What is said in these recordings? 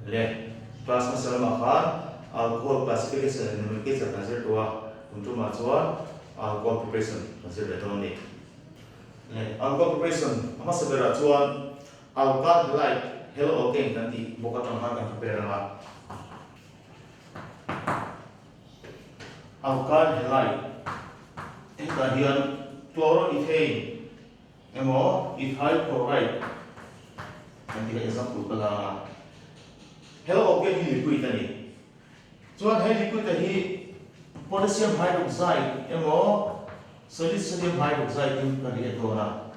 le class masala makhan alcohol classification and nomenclature nasir tua untuk macuan alcohol preparation nasir betoni le alcohol preparation ama sebera cuan alcohol halide hello okay nanti buka tengah kan prepare lah alcohol halide kahian chloroethane emo ethyl chloride nanti ka example pala hello okay ni liquid tadi cuan hai liquid tadi potassium hydroxide emo solid sodium hydroxide in ka dia dona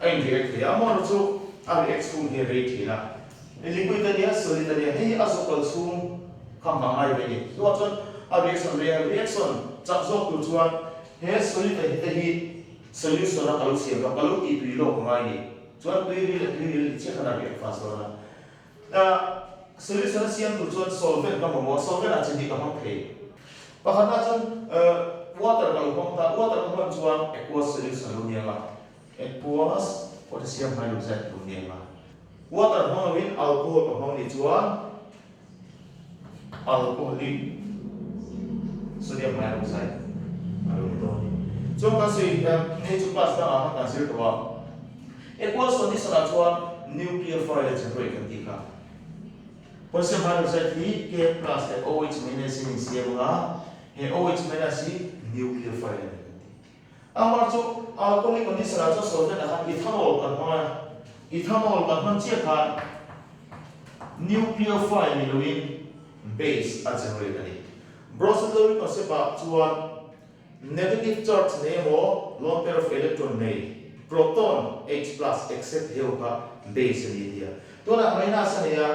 ai react ya mo chu a react chung he rate hila liquid tadi solid tadi hei azokal chung khamang ai be ni so chuan a reaction chak zok tu chuan he solid tadi solution na kalu siam na kalu ti pi lo ngai ni chuan tui che khana be fast dona solution siam tu chuan solvent ka mo solvent a chini ka ma phei pakhana chuan water ka lo ta water ka mo chuan aqueous solution lo nia ma aqueous potassium hydroxide lo nia ma water ho win alcohol ka ho ni chuan alcoholic sodium hydroxide alo to chuan ka sei he chu plus ta a ka sir to wa aqueous solution a chuan nucleophile generate kan ti ka potassium hydroxide hi K plus OH minus in siya he OH minus hi nucleophile amar chu alcoholic condition a chu solvent a ethanol kan ma ethanol kan man che kha nucleophile ni loin base a generate ani Bronsted concept a chuan negative charge ne mo lone pair of electron ne proton H plus except he ka base ni dia to na minus ne ya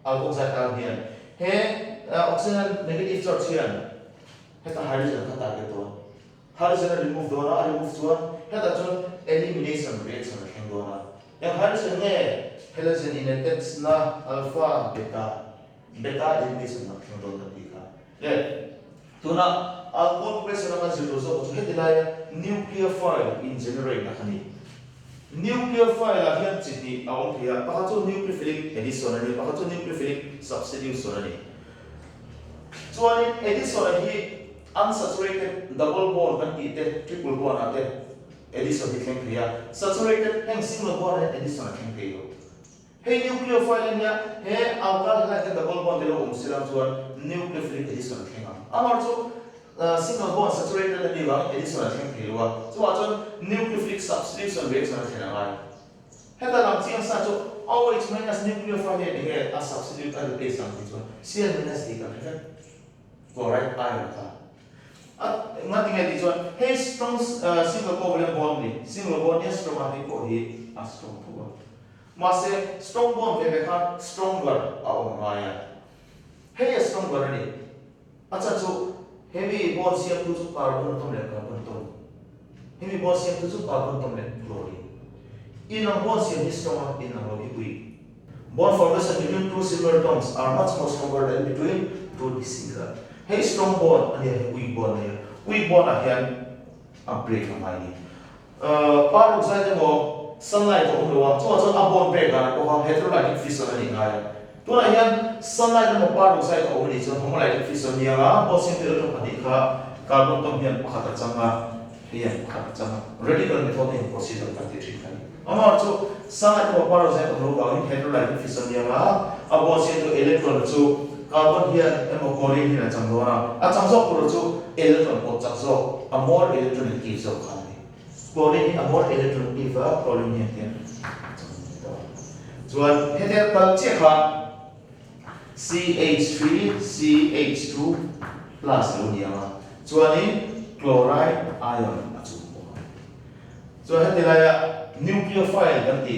alcohol side here he oxygen negative charge here heta hydrogen ka target to hydrogen remove dona remove chuan heta chun elimination reaction theng dona ya hydrogen ne halogen in text na alpha beta elimination na theng dona dikha le tuna alcohol pressure na zero so heta nucleophile in generate na khani nucleophile a hian chini aung thia pakhachu nucleophilic addition ani pakhachu nucleophilic substitution ani chuan addition hi unsaturated double bond kan ti te triple bond ate addition hi thleng thia saturated heng single bond addition thleng thei he nucleophile ania he alkyl halide double bond lo silam chuan nucleophilic addition thlenga amar chu single bond saturated ani wang addition thleng thei wa chuan chuan nucleophilic substitution reaction thena ngai heta lam chiang sa chu OH minus nucleophile ni he a substitute a replace something chuan Cl minus d ka he chloride ion ka ngati ngai di chuan he strong single covalent bond ni single bond ni strong ani ko hi a strong bond mase strong bond ve kha stronger a maya he stronger ani acha chu heavy bond siam tu chu carbon atom le carbon atom heavy bond siam tu chu carbon atom le chlorine in a bond siam is stronger in a weak bond formation between two similar atoms are much more stronger than between two distinct he strong bond and he weak bond a hian a break amai ni peroxide mo sunlight to umlo chu chu a bond break ga ko hydrolytic fission ani ngai tu la hian sunlight mo peroxide to umli chu homolytic fission ni ga positive electron ani kha carbon atom hian pakhat changa hian pakhat changa radical method in procedure kan ti thik ani amar chu sunlight mo peroxide to umlo ga hydrolytic fission ni ga a positive electron chu carbon hian emo chlorine hian changdona a changsok puro chu electron ko chakso a more electron ki so khani chlorine a more electron ki va chlorine hian chuan heter tal che kha CH3CH2 plus lo nia chuan in chloride ion achu chuan hetela ya nucleophile kan ti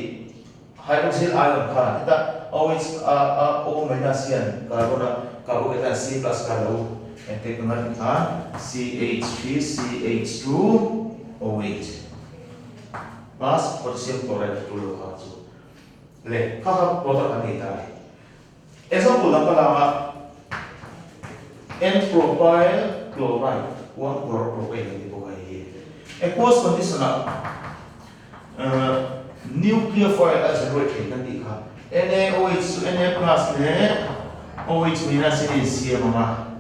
hydroxyl ion kha eta OH O minus yan carbocation C plus ka lo and take natin CH3CH2 OH plus potassium chloride tulo ka so le kaka water kan dita example lang pala N-propyl chloride 1 chloropropane hindi po kayo aqueous condition na nucleophile as a right kan di kha NaOH Na plus ne OH minus ni CM ma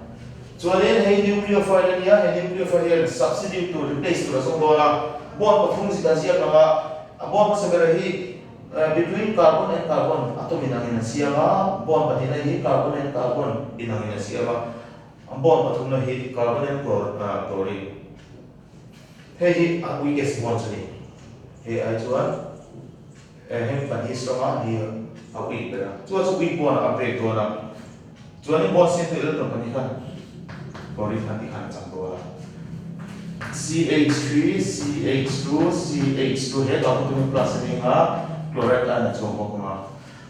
chuan hey nucleophile ania hey nucleophile substitute to replace to so bola bond pathum sida sia kama bond sabera hi between carbon and carbon atom inangin siama bond patina hi carbon and carbon inangin siama bond pathum na hi carbon and chlorine hey hi weakest bond ni hey ai chuan hem pani strong ni a weak bera chuan weak bond a break do na chuan bond sin to electron pani kha chlorine kan di khan chang do CH3 CH2 CH2 he ka pathum plus ni ha chloride na chombo kuma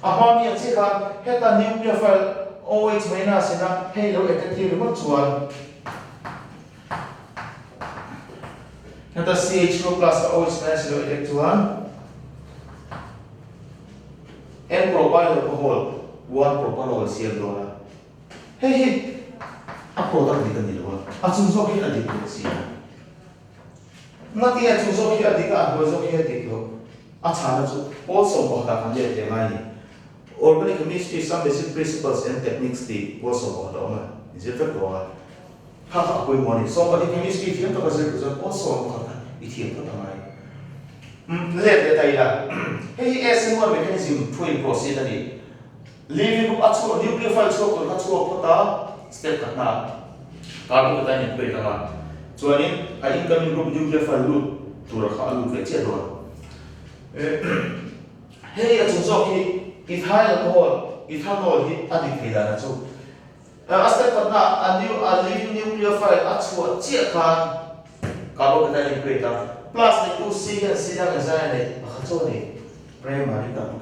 ahami achi kha heta nucleophile OH minus na hey lo effective mo chuan heta CH2 plus OH minus lo effect chuan N propyl alcohol 1 propanol Cl dola hey a product di kan ni lo a chungso ki adi ko sia ngati a chungso ki adi ka ho zo ki adi ko also bahata kan je temai organic chemistry some basic principles and techniques the also bahata ma is it for ha koi moni so organic chemistry thiam to ka se also bahata ithiam to tamai le tai la hey SN1 mechanism twin process ani leaving up achu nucleophile chu ko ka chu pota step ka na carbon ka ni pe ta chuanin a incoming group nucleophile loop tur kha loop le che do hey a chung ki ethanol hi adik thila na chu asta patna a living nucleophile a chu che kha carbon cation create plus the 2C and C na sa ne a chu ni primary carbon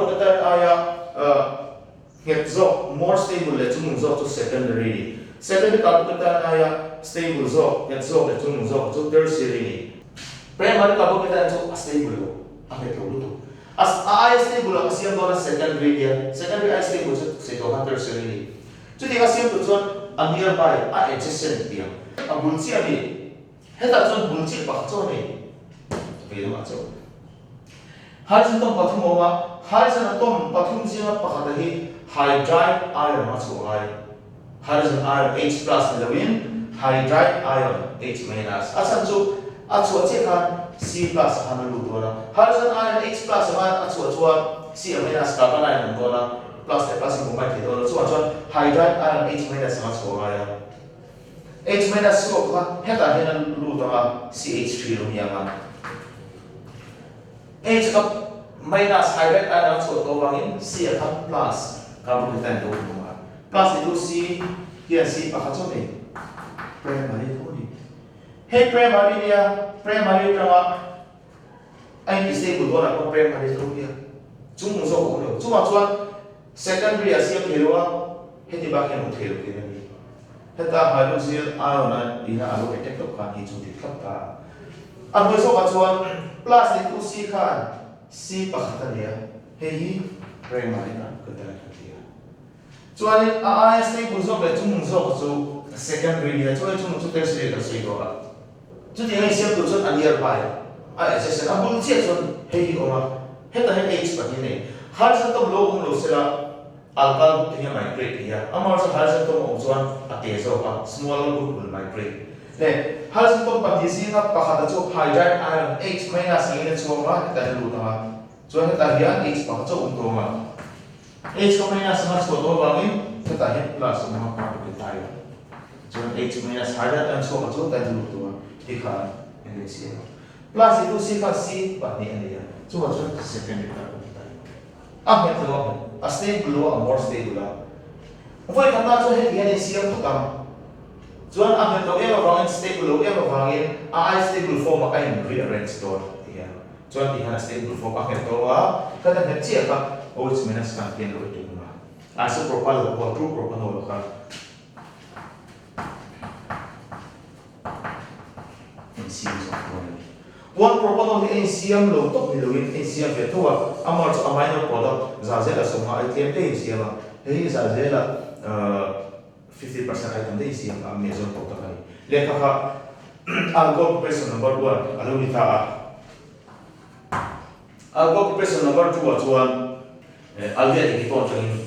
cation aya get zo more stable le chung zo to secondary carbon cation aya stable zo get zo le chung zo to tertiary primary carbon cation so stable lo ame to as I stable asiam do na secondary I stable so to tertiary so di asiam to chon a nearby a adjacent dia a bulchi ami heta chon bulchi pa chon ni pe ma cho hydrogen atom pathum oma hydrogen atom pathum jinga pa kha hi hydride ion ma cho ai hydrogen ion H+ lewin hydride ion H- asan chu achu che khan C+ han lu do na hydrogen ion H+ ma achu C- carbon ion do na plus the plus ko mai do na chu hydride ion H- ma chu ai H- ko kha heta hen lu do ma CH3 lu ya ma H minus hydride ion chu to wangin C plus carbon cation do ma plus itu C here C pa kha chu ni primary to ni hey primary tama ai ki stable do na ko primary to dia chung so ko lo chuma chuan secondary asiam helwa heti ba ke mo thelo ke ni heta hydroxyl ion na ina alo attack to kha ni chu ti khap ta a so ka chuan plus ni 2C khan C pa khata nia hey primary na ka ta dia chuan a stable zo le chung so chu secondary dia chuan chung tertiary ka sei do ka chu ti ngai siam tu chuan a nearby a adjacent a bul che chuan hei oma heta H pa ni nei hydrogen atom lo sela alkyl group tinga migrate ya amar sa hydrogen atom chuan a te zo ka small group will migrate le hydrogen atom pa di singa pa kha chu hydride ion H- ni chu ma ta lu ta chuan heta hian H pa chu to ma H ko minus ma chu to ba ni heta hian plus ma pa ko ta ya chuan H- hydride ion chu ta lu to ikha NaCl plus itu C ka C pa ni ania chuan secondary carbon cation metro a stable a more stable voi thana chu he NaCl to kam chuan a metro wangin stable wangin a stable form a kind rearrange to ya chuan ti hana stable form a metro kada he che ka OH- kan ken lo tu ma a so propyl ko true propanol ka one propanol ni NCM lo top ni lo in NCM ve to amar so amino product zazela so ma item de NCM he zazela 50% item de NCM a major product ni le kha alcohol person number 1 alumita alcohol pressure number 2 chuan aldehyde ketone changin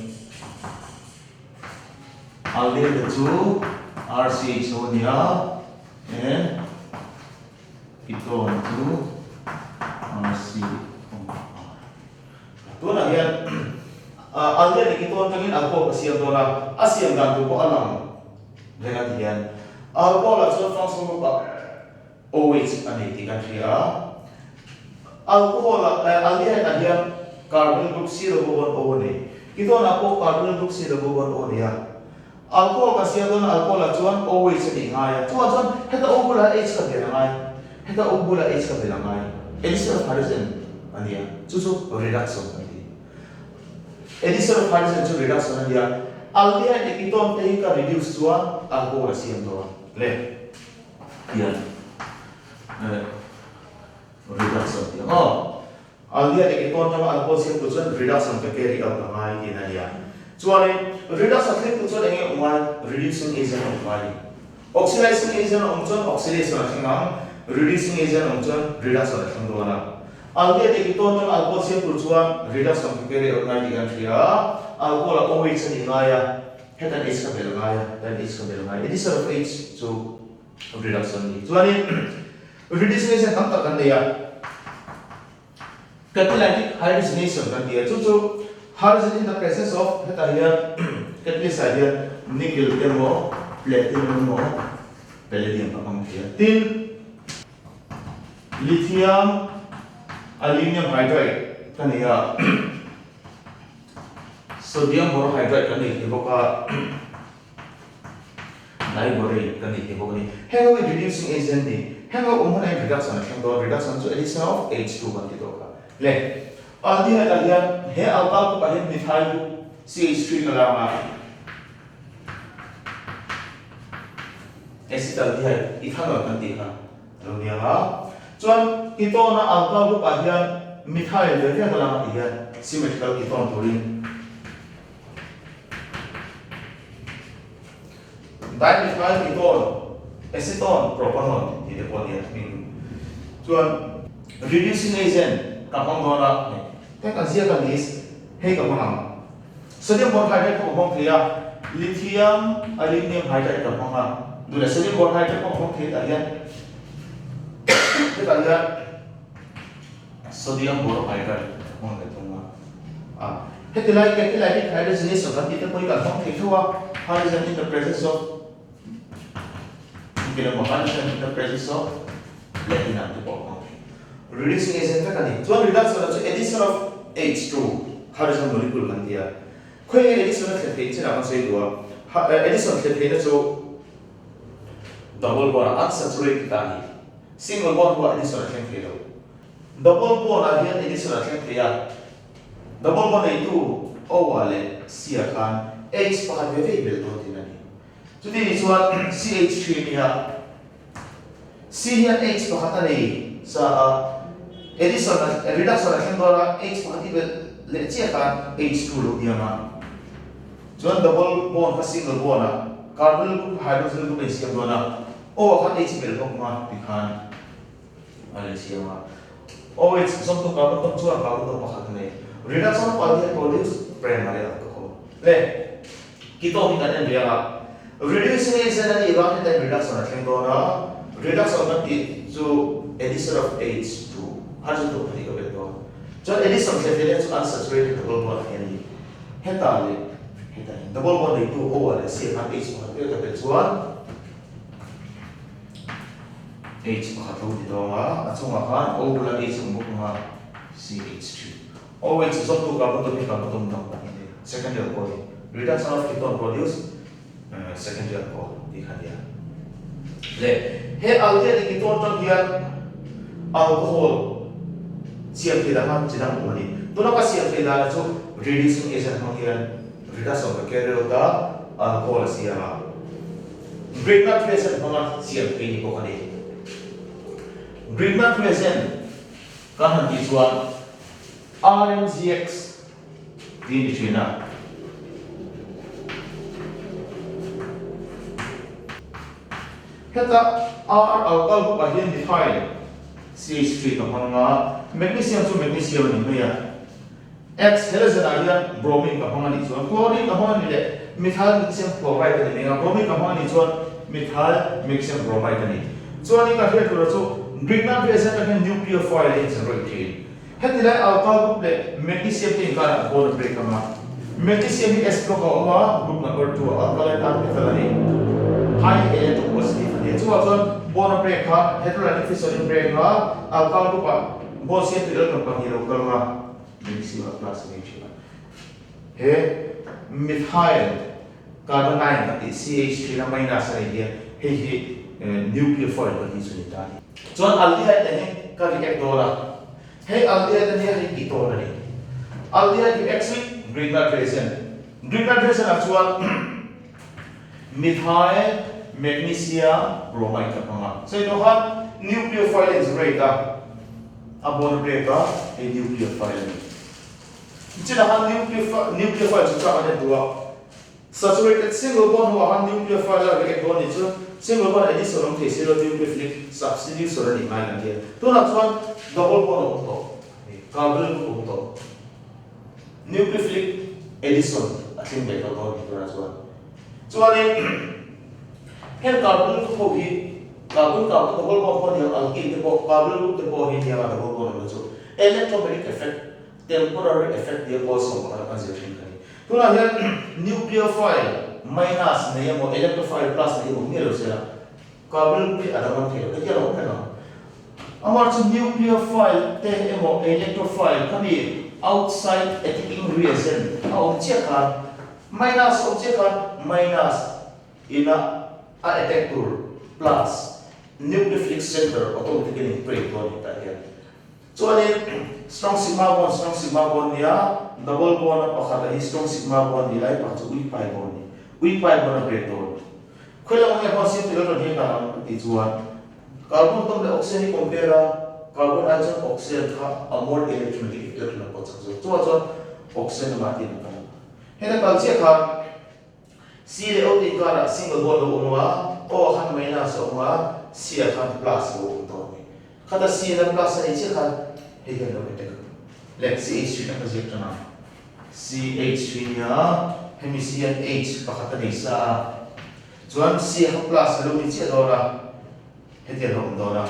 aldehyde 2 RCHO nia and ketone 2 RCHO tu na hian aldehyde ketone changin alcohol asiam dona asiam dan tu ko alam dengan hian alcohol la chuan functional group OH ani ti kan thia alcohol aldehyde hian carbon group C+O ni ketone ko carbon group C+O ni alcohol ka sia don alcohol la chuan OH ni ngai chuan heta O bula H ka de ngai heta O bula H ka de ngai addition of hydrogen ania chu reduction ani addition of hydrogen chu reduction ania aldehyde ketone te ka reduce chuan alcohol asiam do le hian reduction ti aldehyde ketone tama alcohol asiam tu chuan reduction ka carry out ngai ti na nia chuan reduction thing tu chuan enge umai reducing agent of body oxidizing agent chuan oxidation thingam reducing agent chuan reduction thing do na aldehyde ketone tama alcohol asiam tu chuan reduction ka carry out ngai ti kan thia alcohol OH ni ngai hetan H ka bel ngai then H ka bel ngai addition of H to reduction ni chuan reducing agent tam tak kan dia catalytic hydrogenation kan dia chu hydrogen in the presence of heta here catalyst here nickel mo platinum mo palladium pa kam dia tin lithium aluminum hydride kan dia sodium borohydride kan dia boka liborate kan dia boka ni hengo reducing agent ni hengo umhona reduction reduction to addition of H2 kan dia doka le aldehyde alian he alcohol ko pahin methyl CH3 kalama acetaldehyde ethanol kan ti ha lonia ha chuan ketone alcohol ko pahin methyl de kalama ti ha symmetrical ketone turin dimethyl ketone acetone propanol ti de podia chuan reducing agent kapang dona kan sia kan is he kapang sodium borohydride ko kapang thia lithium aluminum hydride kapang ha dula sodium borohydride ko kapang thia alian alian sodium borohydride kapang le tunga catalytic hydrogenation kan kita koi kapang thia thua hydrogen in the presence of hydrogen in the presence of platinum to kapang reducing agent kan ni chuan reduction chu addition of H2 hydrogen molecule kan dia khoi addition of thei chira ma sei do addition thei na chu double bond unsaturated ta ni single bond wa addition thei do double bond again addition thei ya double bond ai tu O wale C kan H pa ve ve bel do tin ani chu ti chuan CH3 ni ha C hian H pa khata nei sa addition reduction action dora H positive le che kan H2 lo dia ma chuan double bond ka single bond na carbon group hydrogen group siam dona O kan H bel ko ma ti khan ale siam ma OH som to carbon to chuan carbon to pakhat nei reduction of aldehyde produce primary alcohol le ketone kan en dia reducing agent ani iwan ta reduction action dona reduction of the so addition of H2 hydrogen to pani ka beto so addition se fele to unsaturated double bond ani heta double bond ai tu O wala C kan H ka ka chuan H ka to di do ma achunga khan O bula H mo ma CH3 OH so to carbon to carbon to pani secondary alcohol reduction of ketone produce secondary alcohol di khan dia le he aldehyde ketone to hian alcohol siam thei da han chidang mani tuna ka siam thei da chu reducing agent hong hian reduction ka carrier da alcohol siama Grignard reaction hong siam thei ni ko kani Grignard reaction kan han ti chuan RMGX di ni china heta R alcohol ko pahin methyl CH3 kapanga magnesium to magnesium ni me ya X halogen alian bromine kapanga ni chuan chlorine kapanga ni le methyl magnesium chloride ni nga bromine kapanga ni chuan methyl magnesium bromide ni chuan ni ka he tu chu Grignard reaction ka nucleophile in generate hetila alkyl group le magnesium te ka bond break kama magnesium ni S block wa group number 2 alkyl atomic high electron positive ni chuan bond break ha heterodyne fission break ha alkyl group bond set electron pa hero kalma magnesium plus magnesium he methyl carbon 9 ka CH3 na minus ni he nucleophile ka ni sunita chuan aldehyde ne ka react dora he aldehyde ne he ketone ni aldehyde reacts with Grignard reaction actual methyl magnesium bromide ka panga so ito ha nucleophile is right a bond break a nucleophile china ha nucleophile chu cha ne duwa saturated single bond ho ha nucleophile react bond ni chu single bond addition of the nucleophilic substitute so ni mai lang dia to na chuan double bond to carbon group to nucleophilic addition asin be to ni to na chuan hen carbon group ho hi carbon double bond ho ni alkene te bo carbon group te bo hi dia double bond no chu electromagnetic effect temporary effect dia bo so ka conservation kani to na nucleophile minus ne mo electrophile plus ne mo ngelo sela carbon group adaman the ke lo kana amar chu nucleophile te mo electrophile kani outside attacking reaction object ka minus object ka minus in a attack tool plus nucleophilic center automatically break on it again so strong sigma bond ya double bond pakha hi strong sigma bond ni lai pa chu weak pi bond weak pi bond break on khola nge ho si tilo ni ka ti chuan carbon tom le oxygen compare carbon atom oxygen kha amor electromagnetic electron po chu chu oxygen ma ti na hena kal che kha C le o ti ka single bond lo wa o han minus o wa C han plus lo to ni kada C na plus ni che kha he ga lo te let's see CH3 na kasi ito na CH3 niya hemisian H pakata ni sa chuan C ha plus lo ni che dora heti lo dora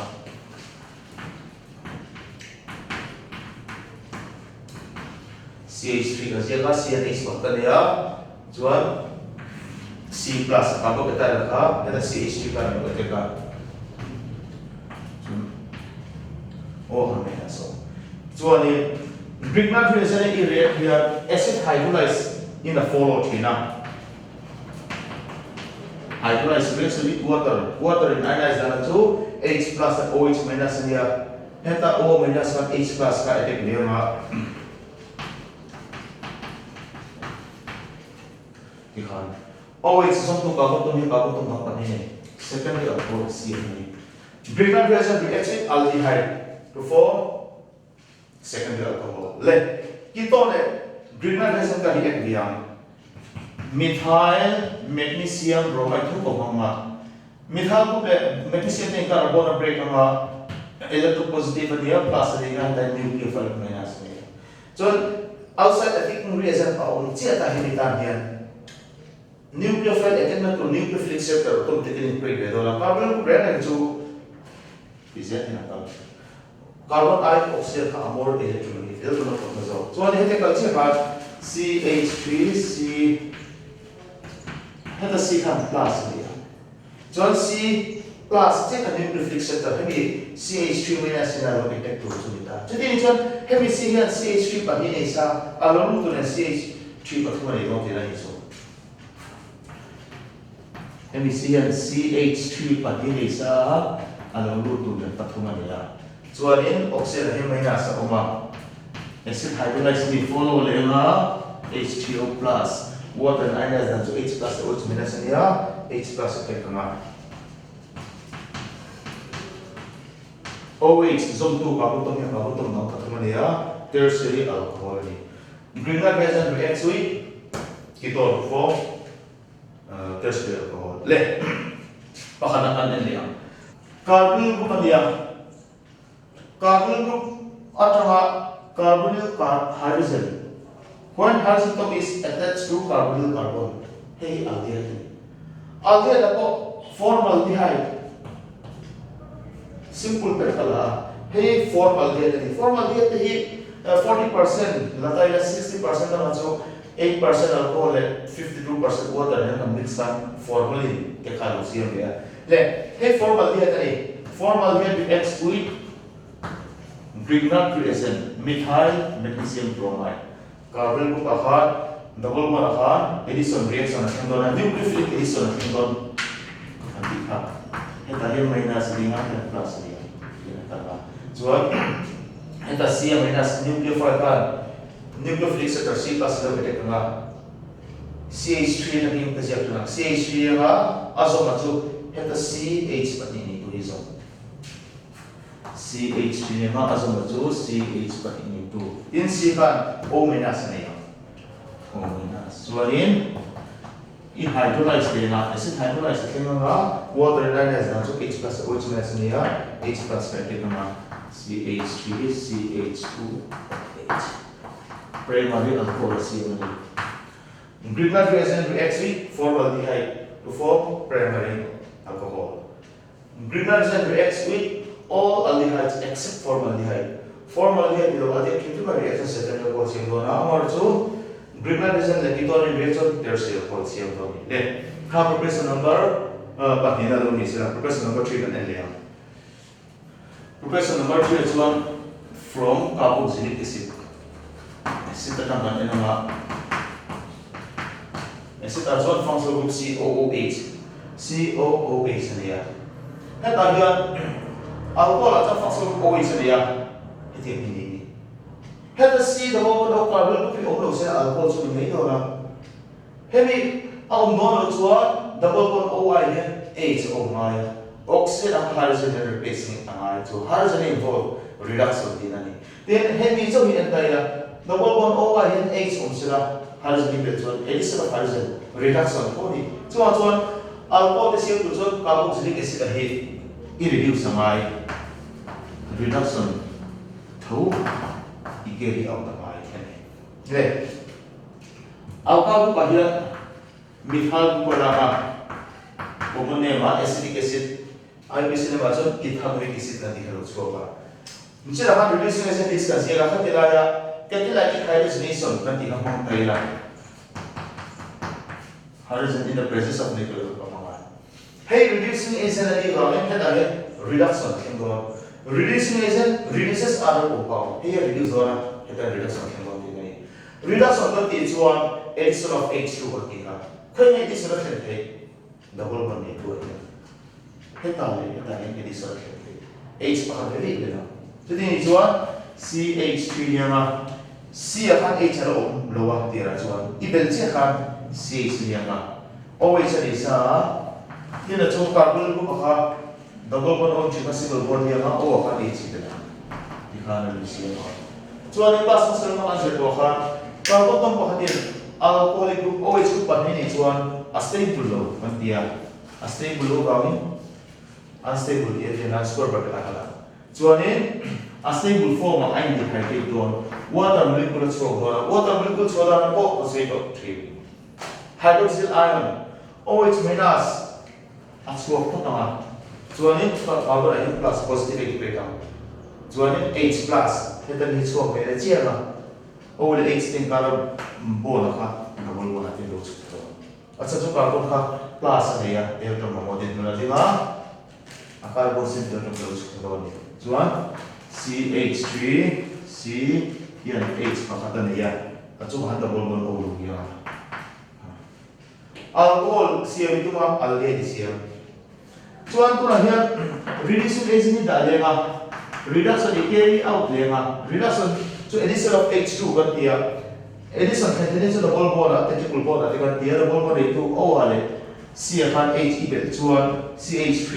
CH3 kasi ka CH pakata niya chuan C plus ka ko kita ka kada CH3 ka no te ka oh ha me so chuan ni Grignard reaction is react here acid hydrolyze in the follow chain hydrolyze reaction with water in ionized dana to H plus and OH minus here heta O minus and H plus ka attack niya ma ikhan OH something ka pa ni secondary approach C ni Grignard reaction reacts with aldehyde to form secondary alcohol le ketone Grignard reaction ka react diam methyl magnesium bromide ko mama methyl ko magnesium te carbon break ma electropositive dia plus dengan dan nucleophile minus ni so outside attacking reaction pa on chia ta hilitan dia nucleophile attack to nucleophilic center automatically break do la carbon brand chu bizet na ka carbon ion oxide ka amor electromagnetic field no ko zo so ani hete kalche ba CH3 C heta C kan plus dia so C plus che ka nucleophilic center heavy CH3 minus na lo detect to so dita jadi ni chon heavy C hian CH3 pa ni sa alon to na CH3 pa thuma ni no tira ni so heavy C hian CH3 pa ni sa alon to na pa thuma ni la chuan in oxygen he minus sa oma acid hydrolyze ni follow lema H2O plus water and ionized dan so H plus OH minus niya H plus effect ma OH zone 2 carbon na katuma niya tertiary alcohol ni Grignard reaction reacts with ketone form tertiary alcohol le pakanakan niya carbon group niya carbonyl group atanga carbonyl hydrogen. When hydrogen atom is attached to carbonyl carbon, hey aldehyde. Aldehyde ako formaldehyde. Simple perkala. Hey formaldehyde. Formaldehyde hi 40%, latayla 60% naman so 8% alcohol and 52% water and mix kan formalin ke calcium ya. Le hey formaldehyde ni. Formaldehyde reacts with Grignard reagent methyl magnesium bromide. Carbonyl group akhan double bond akhan addition reaction akan dona nucleophilic addition akan don antika. Eta he minus ringa dan plus dia. Ini kata. Jual eta C minus nucleophile kan nucleophilic sector C plus da bete kanga CH3 na nim kasi akna CH3 nga azo matu eta CH pati ni tu izo CH3 nga azo matu CH pati ni tu in C kan O minus na yan O minus sualin i hydrolyze de na acid hydrolyze de nga water hydrolyze na so H plus O minus ni ya H plus pati nga CH3 CH2 H primary alcohol CONA. Grignard reagent reacts with formaldehyde to form primary alcohol. Grignard reagent reacts with all aldehydes except formaldehyde. Formaldehyde below aldehyde chemical reaction second alcohol CONA or two Grignard reagent ketone reaction tertiary alcohol CONA. Then preparation number patina lo ni sila preparation number 3 kan enlea. Preparation number 3 is one from carboxylic acid. Acid naman ay nga acid as one functional group COOH. COOH niya. At again, alcohol at functional group OH niya. Ito yung hindi. At C double bond carbon group yung OH sa alcohol so may ito na. Heavy ang mono to double bond OI niya H o maya. Oxygen ang hydrogen na replacing ang ito. Hydrogen involved reduction din na ni. Then heavy so hinantay na double bond OI and H sila hydrogen electron addition of hydrogen reduction body. So alcohol is here to carboxylic acid ahead i-reduce ang ay reduction to i-carry out ang ay then alcohol pa yan methyl ko lang pumunema acetic acid ay kasi naman so ethanoic acid na diharot ko pa mula naman reducing acid discuss yung lahat nilaya Catalytic hydrogenation nanti ang Thailand. Hydrogen in the presence of nickel pamaman. Hey, reducing agent na dito ang kaya reduction ng doon. Reducing agent reduces other compound. Hey, reduce doon kaya reduction ng doon din. Reduction ng H1 addition of H2 pati ka. Kaya addition ng H double bond ito. Hey, tama addition ng H pa ka dili na. So din H1 CH3 niya nga C akan H alo lowa tira chuan ibel C akan CH niya nga OH ani sa yun na chuan carbon group aka double bond O single bond niya nga O akan H ito na ikana ni siya nga chuan yung pas sa mga answer ko ka carbon tong pakatin alcoholic group OH group pa ni chuan stable low mantia stable low kami unstable yun na score ba kata chuan stable form ang ay dehydrated doon. Water molecule strong doon. Water molecule strong doon po phosphate of 3. Hydroxyl ion OH minus at swak po nga. Suwanin carbon ion plus positive equilibrium. Suwanin H plus ito ni swak may nachiya nga. OH din karab bola ka nabulwa natin doon. At sa carbon ka plus niya ito mamodin mo na di ba? Ang carbon center ng doon. Suwan CH3 C yan H pakata niya at sumahan double bond O yan alcohol siya ito mga aldehyde siya so ang kuna yan reduction agent ni dahil nga reduction i carry out niya nga reduction so addition of H2 kan tiya addition double bond at triple bond at kan tiya double bond ito O ale siya kan H ibet so CH3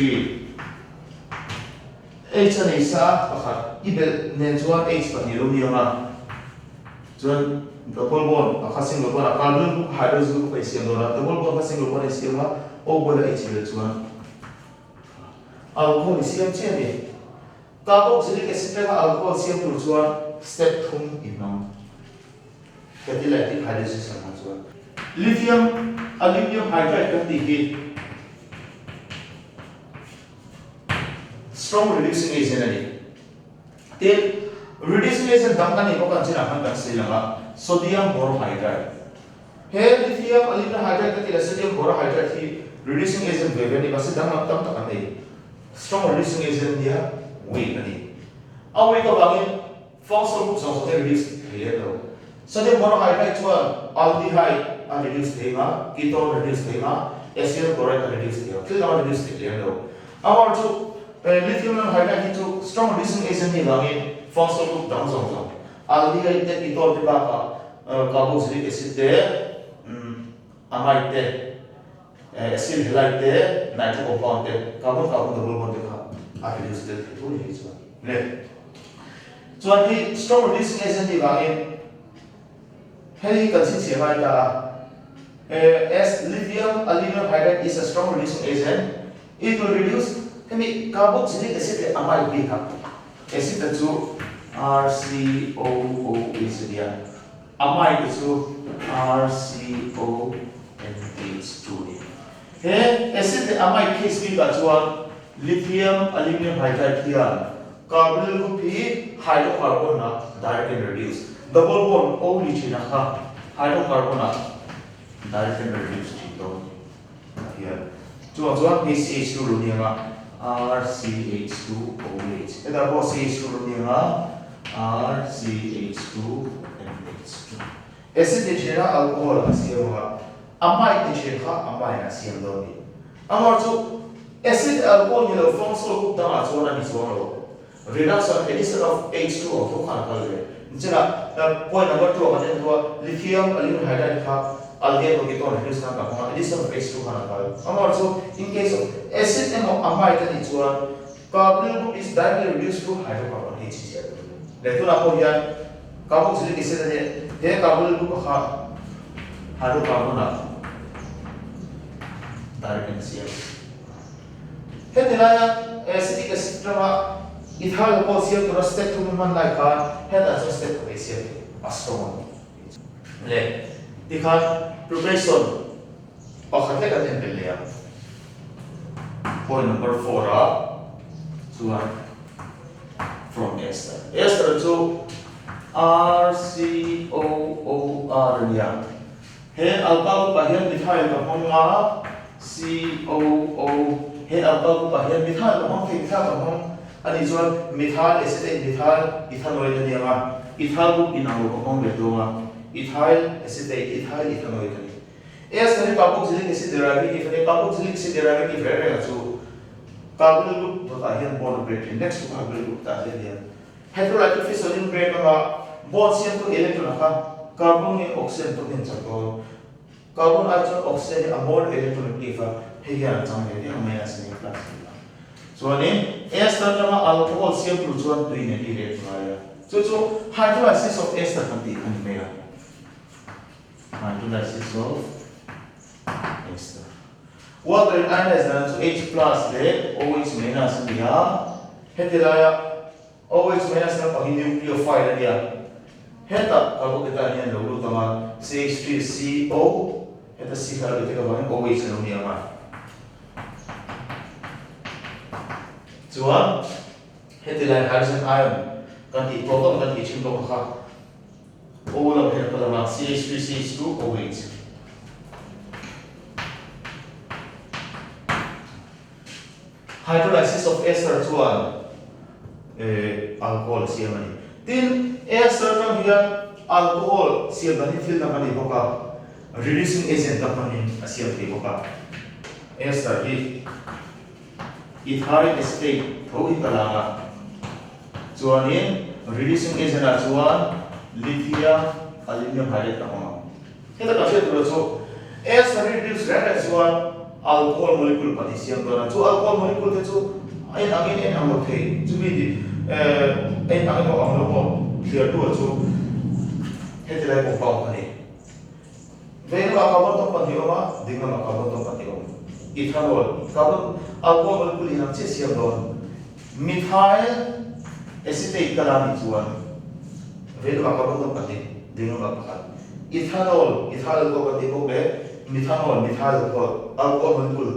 H na isa pakat ibel nensuan H pa nilong niya nga so double bond aka single bond carbon group hydrogen group ay siya doon double bond aka single bond ay siya nga O bola H ibel so alcohol is siya siya ni carboxylic acid ka alcohol siam tur chuan step thum inang catalytic hydrolysis ang chuan lithium aluminum hydride ka ti hi strong reducing agent ani then reducing agent dang kan ni ko kan sina kan silanga sodium borohydride he lithium aluminum hydride ka ti sodium borohydride hi reducing agent ve ni basi dang tam ta kan nei strong reducing agent dia weak ani awi ka bangin functional group so reduce clear lo sodium borohydride chuan aldehyde reduce thega ketone reduce thega acyl chloride reduce thega clear reduce clear lo our chu lithium hydride to strong reducing agent ni bangin functional group dang song aldehyde te ketone te ba ka carboxylic acid te amide te acyl halide te nitric compound te carbon double bond te ka reduce te to ni chuan le chuan hi strong reducing agent ni bangin hei kan sin se mai ta as lithium aluminum hydride is a strong reducing agent it will reduce hemi carboxylic acid amide bi ka acid chu RCOO is dia amide chu RCO NH2 ni he acid amide case bi ka chuan lithium aluminum hydride hian carbonyl group hi hydrocarbon na directly reduce double bond O ni china kha hydrocarbon na directly reduce to here chuan CH2 lo ni nga RCH2OH eta bo CH2 lo ni nga RCH2NH2 acid ni china alcohol asiam nga amide ni china amide asiam do ni amar chu acid alcohol ni lo functional group da chuan ani chuan lo reduction addition of H2O to khana kal jena point number 2 kan to lithium aluminum hydride ka aldehyde ko ketone reduce na ka addition of H2 khana kal amar so in case of acid and amide ni chuan carbonyl group is directly reduced to hydrocarbon HCl le to na ko yan carboxylic acid ne he carbonyl group ka hydrocarbon na directly HCl he dilaya acetic acid ma ethyl alcohol to step to man like kan head as a step of ACL astron le dikhan preparation pakhat le kan le point number 4 to from ester to RCOOR ya he alcohol pa hian methyl ka honga COO he alcohol pa hian methyl ka hong methyl ka hong ani chuan methyl acetate methyl ethanoid ani anga ethyl group inang ro hong le donga ethyl acetate ethyl ethanoid ani ester carboxylic acid derivative ani carboxylic acid derivative very chu carbonyl group to ta hian bond break next to carbonyl group ta hian hydrolytic fission break ma bond siam to electron ka carbon ni oxygen to hin chato carbon atom oxygen amol electron ifa he hian chang he amina sin plus so ani ester ma alcohol siam to chuan tui ne di re maya so hydrolysis of ester kan ti kan mera hydrolysis of ester water in ionized to H plus le OH minus dia hetilaya OH minus na pag nucleophile dia heta ako kita niyan lo tama CH3CO heta C ka kita ba OH na niya ma chuan hetilaya hydrogen ion kan ti proton kan ti chim ko kha O la heta pala CH3CH2OH hydrolysis of ester chuan alcohol siamani tin ester na hian alcohol siamani fil na kani boka reducing agent ta kani asiam te boka ester hi ethyl acetate thohi kalanga chuanin reducing agent a chuan lithium aluminum hydride ta homa heta ka se tu chu ester reduce rate chuan alcohol molecule pati siam dona chu alcohol molecule te chu ai angin en amo the chu bi di ai angin mo ang lo clear tu chu hetilai compound ani vein ma carbon to pati oma ding ma carbon to pati oma ethanol carbon alcohol molecule nam che siam don methyl acetate kala ni chuan velu ka ba ka ti ding ma ka ethanol ko ka ti ko be methanol ko alcohol kul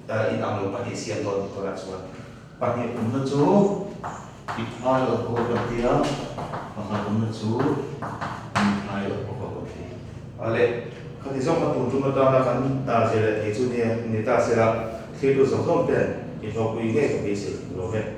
in ang lo pa ti sian don ko la chuan pa ni na chu ethanol ko ka ti a ma na chu ethanol ko ka ti ale ka ti zong ka tu ma ta na kan ta se le chu ni ta se la khi tu song song pen ki to ku nge ka bi se lo ve